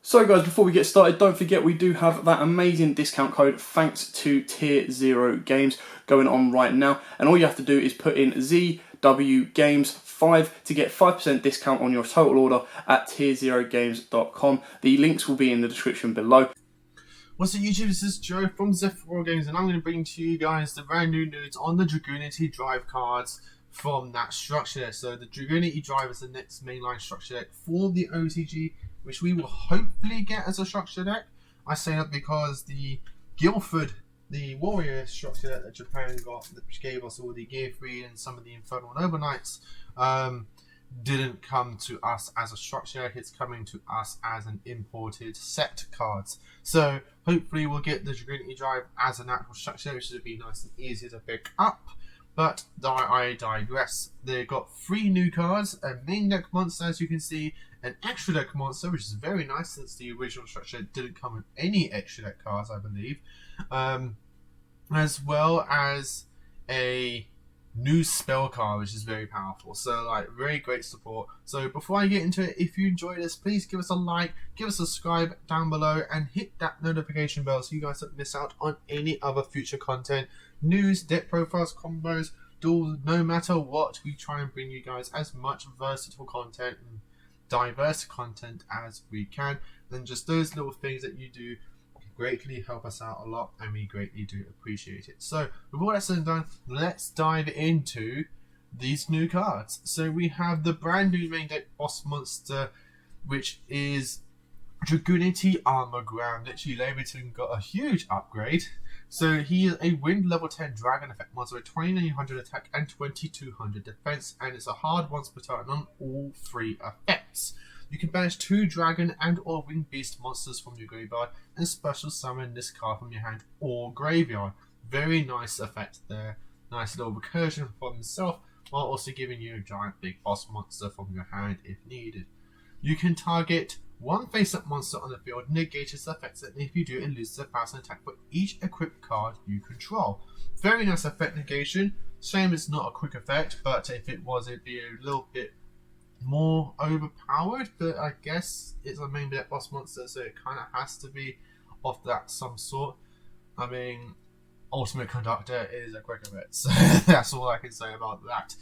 So guys, before we get started, don't forget we do have that amazing discount code thanks to Tier 0 Games going on right now. And all you have to do is put in ZW Games 5 to get 5% discount on your total order at tier0games.com. The links will be in the description below. What's up YouTube, this is Joe from Z4 Games and I'm going to bring to you guys the brand new news on the Dragunity drive cards from that structure. So the Dragunity drive is the next mainline structure deck for the OTG, which we will hopefully get as a structure deck. I say that because the Guildford, the warrior structure deck that Japan got, which gave us all the Gear 3 and some of the Infernal Noble Knights, didn't come to us as a structure. It's coming to us as an imported set cards. So hopefully we'll get the Dragunity drive as an actual structure, which should be nice and easy to pick up. But I digress. They've got 3 new cards, a main deck monster as you can see, an extra deck monster, which is very nice since the original structure didn't come with any extra deck cards, I believe, as well as a new spell card, which is very powerful. So like, very great support. So before I get into it, if you enjoyed this, please give us a like, give us a subscribe down below, and hit that notification bell so you guys don't miss out on any other future content, news, deck profiles, combos, duels. No matter what, we try and bring you guys as much versatile content and diverse content as we can. And just those little things that you do greatly help us out a lot, and we greatly do appreciate it. So with all that said and done, let's dive into these new cards. So we have the brand new main deck boss monster, which is Dragunity Armorgram. Literally, Leviton got a huge upgrade. So he is a wind level 10 dragon effect monster with 2900 attack and 2200 defense, and it's a hard once per turn on all 3 effects. You can banish 2 dragon and or winged beast monsters from your graveyard and special summon this card from your hand or graveyard. Very nice effect there. Nice little recursion from himself, while also giving you a giant big boss monster from your hand if needed. You can target 1 face-up monster on the field, negate its effects, and if you do, it loses a 1,000 attack for each equipped card you control. Very nice effect negation. Shame it's not a quick effect, but if it was, it'd be a little bit more overpowered, but I guess it's a main deck boss monster, so it kind of has to be of that some sort. I mean, Ultimate Conductor is a quick effect, so that's all I can say about that.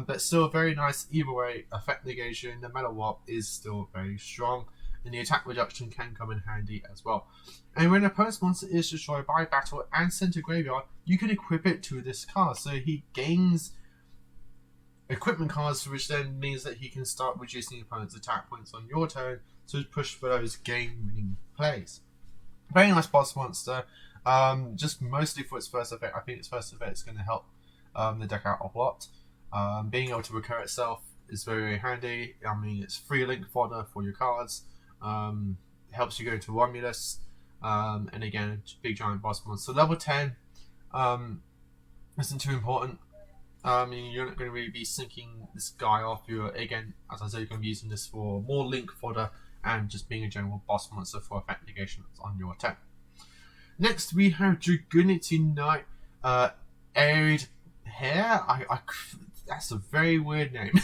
But still very nice either way. Effect negation, no matter what, is still very strong, and the attack reduction can come in handy as well. And when an opponent's monster is destroyed by battle and sent to graveyard, you can equip it to this card, so he gains equipment cards, which then means that he can start reducing opponent's attack points on your turn to push for those game-winning plays. Very nice boss monster, just mostly for its first effect. I think its first effect is going to help the deck out a lot. Being able to recur itself is very, very handy. I mean, it's free link fodder for your cards, helps you go into Romulus, and again, big giant boss monster. Level 10 isn't too important. I mean, you're not going to really be sinking this guy off. You're, again, as I said, you're going to be using this for more link fodder and just being a general boss monster for effect negation on your turn. Next, we have Dragunity Knight, Arid Hair. That's a very weird name.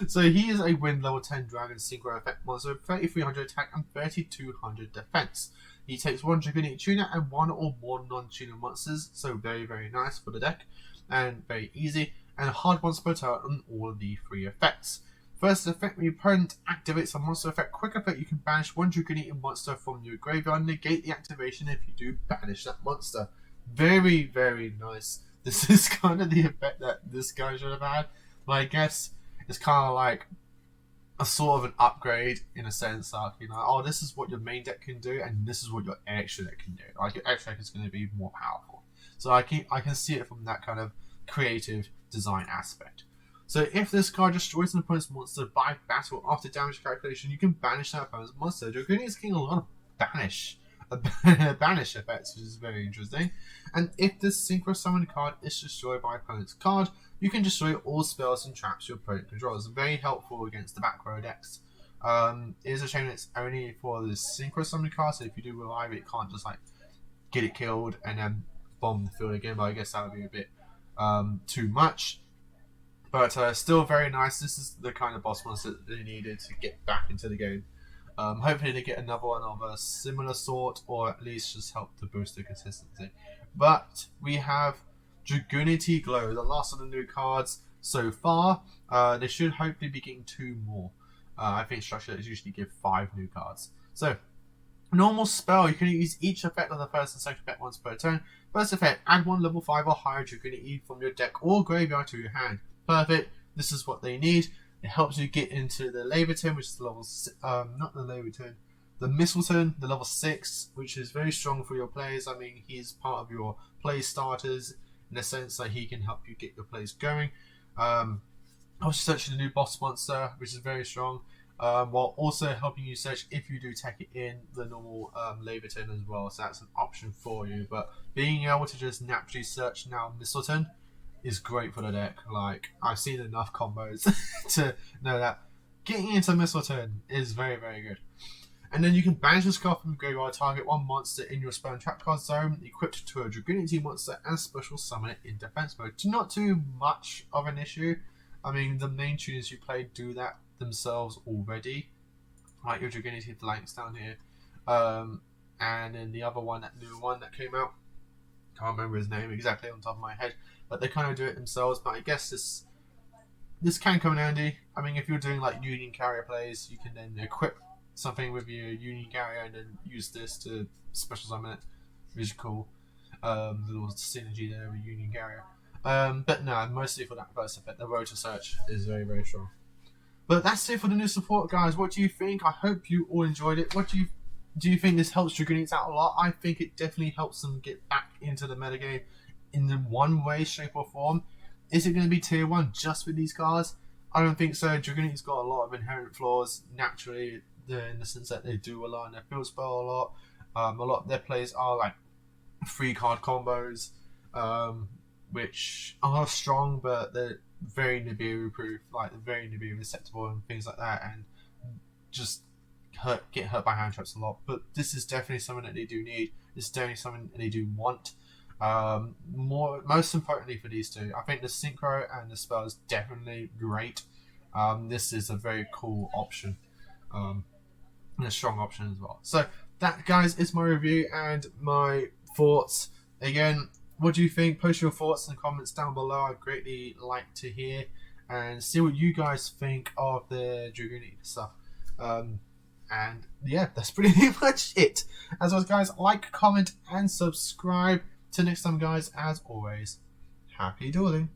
So he is a wind level 10 dragon synchro effect monster with 3300 attack and 3200 defense. He takes 1 Dragunity tuner and 1 or more non-tuner monsters, so very, very nice for the deck. And very easy, and a hard once per turn on all of the 3 effects. First effect, when your opponent activates a monster effect quick effect, you can banish 1 Dragunity monster from your graveyard, negate the activation if you do banish that monster. Very, very nice. This is kind of the effect that this guy should have had. But I guess it's kind of like a sort of an upgrade in a sense, like, you know, oh, this is what your main deck can do, and this is what your extra deck can do. Like, your extra deck is going to be more powerful. So I can see it from that kind of creative design aspect. So if this card destroys an opponent's monster by battle after damage calculation, you can banish that opponent's monster. Dragunity is getting a lot of banish effects, which is very interesting. And if this synchro summon card is destroyed by opponent's card, you can destroy all spells and traps your opponent controls. Very helpful against the back row decks. It is a shame it's only for the synchro summon card, so if you do revive it, you can't just like get it killed and then bomb the field again, but I guess that would be a bit too much. But still very nice. This is the kind of boss monster that they needed to get back into the game. Hopefully they get another one of a similar sort, or at least just help to boost the consistency. But we have Dragunity Glow, the last of the new cards so far. They should hopefully be getting 2 more. I think structures usually give 5 new cards. So, normal spell, you can use each effect of the first and second effect once per turn. First effect, add 1 level 5 or higher Dragunity from your deck or graveyard to your hand. Perfect. This is what they need. It helps you get into the Laverton, which is the level not the Laverton, the Mistleton, the level 6, which is very strong for your plays. I mean, he's part of your play starters in the sense that he can help you get your plays going. Also searching the new boss monster, which is very strong, while also helping you search if you do take it in the normal Laverton as well. So that's an option for you. But being able to just naturally search now Mistleton is great for the deck. Like, I've seen enough combos to know that getting into Mistleton is very, very good. And then you can banish this card from the graveyard, target 1 monster in your spell and trap card zone, equipped to a Dragunity monster, and special summon it in defense mode. Not too much of an issue. I mean, the main tuners you play do that themselves already. Like your Dragunity Blanks down here. And then the other one, that new one that came out, can't remember his name exactly on top of my head, but they kind of do it themselves. But I guess this can come in handy. I mean, if you're doing like Union Carrier plays, you can then equip something with your Union Carrier and then use this to special summon it, which is cool. Little synergy there with Union Carrier. But no, mostly for that first effect, the Road to Search is very, very strong. But that's it for the new support, guys. What do you think? I hope you all enjoyed it. What do you think this helps Dragunites out a lot? I think it definitely helps them get back into the metagame in the one way, shape or form. Is it going to be tier 1 just with these cards? I don't think so. Dragunite's got a lot of inherent flaws naturally, in the sense that they do a lot and they field spell a lot. A lot of their plays are like 3 card combos, which are strong, but they're very Nibiru proof, like very Nibiru susceptible and things like that, and just get hurt by hand traps a lot. But this is definitely something that they do need. It's definitely something that they do want. Most importantly for these two, I think the synchro and the spell is definitely great. This is a very cool option, and a strong option as well. So that, guys, is my review and my thoughts. Again, what do you think? Post your thoughts in the comments down below. I'd greatly like to hear and see what you guys think of the Dragunity stuff. And yeah, that's pretty much it. As always, guys, like, comment, and subscribe. Till next time, guys, as always, happy dueling.